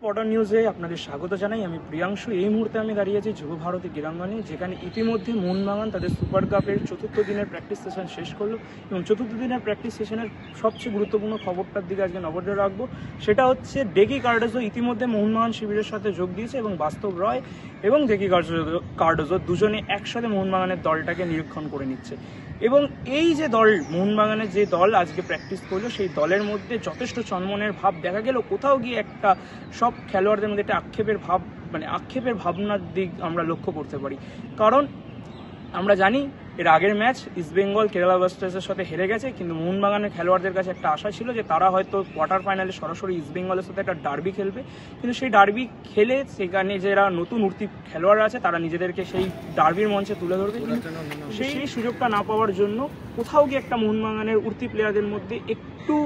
Spotter নিউজে আপনাদের স্বাগত জানাই। আমি প্রিয়াংশু। এই মুহূর্তে আমি দাঁড়িয়ে আছি যুব ভারতী ক্রীড়াঙ্গনে, যেখানে ইতিমধ্যে মোহনবাগান তাদের সুপার কাপের চতুর্থ দিনের প্র্যাকটিস সেশন শেষ করলো এবং চতুর্থ দিনের প্র্যাকটিস সেশনের সবচেয়ে গুরুত্বপূর্ণ খবরটার দিকে আজকে নজর রাখবো। সেটা হচ্ছে ডেকি কার্ডোজো ইতিমধ্যে মোহনবাগান শিবিরের সাথে যোগ দিয়েছে এবং বাস্তব রয় এবং ডেকি কার্ডোজো দুজনে একসাথে মোহনবাগানের দলটাকে নিরীক্ষণ করে নিচ্ছে। এবং এই যে দল, মোহনবাগানের যে দল আজকে প্র্যাকটিস করলো, সেই দলের মধ্যে যথেষ্ট চনমনের ভাব দেখা গেল। কোথাও গিয়ে একটা সব খেলোয়াড়দের মধ্যে একটা আক্ষেপের ভাবনার দিক আমরা লক্ষ্য করতে পারি। কারণ আমরা জানি এর আগের ম্যাচ ইস্টবেঙ্গল কেরালা ব্লাস্টার্সের সাথে হেরে গেছে, কিন্তু মোহনবাগানের খেলোয়াড়দের কাছে একটা আশা ছিল যে তারা হয়তো কোয়ার্টার ফাইনালে সরাসরি ইস্টবেঙ্গলের সাথে একটা ডার্বি খেলবে। কিন্তু সেই ডার্বি খেলে সেখানে যারা নতুন উঠতি খেলোয়াড় আছে তারা নিজেদেরকে সেই ডার্বির মঞ্চে তুলে ধরবে, কিন্তু সেই সুযোগটা না পাওয়ার জন্য কোথাও গিয়ে একটা মোহনবাগানের উঠতি প্লেয়ারদের মধ্যে একটু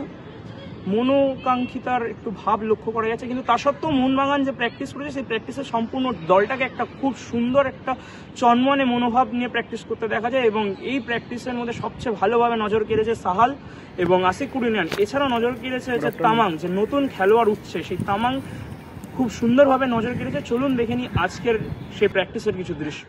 মনোকাঙ্ক্ষিতার একটু ভাব লক্ষ্য করা যাচ্ছে। কিন্তু তা সত্ত্বেও মোহনবাগান যে প্র্যাকটিস করেছে, সেই প্র্যাকটিসের সম্পূর্ণ দলটাকে একটা খুব সুন্দর একটা চনমনে মনোভাব নিয়ে প্র্যাকটিস করতে দেখা যায়। এবং এই প্র্যাকটিসের মধ্যে সবচেয়ে ভালোভাবে নজর কেড়েছে সাহাল এবং আসিক কুরিনিয়ান। এছাড়াও নজর কেড়েছে যে তামাং, যে নতুন খেলোয়াড় উঠছে, সেই তামাং খুব সুন্দরভাবে নজর কেড়েছে। চলুন দেখে নিই আজকের সেই প্র্যাকটিসের কিছু দৃশ্য।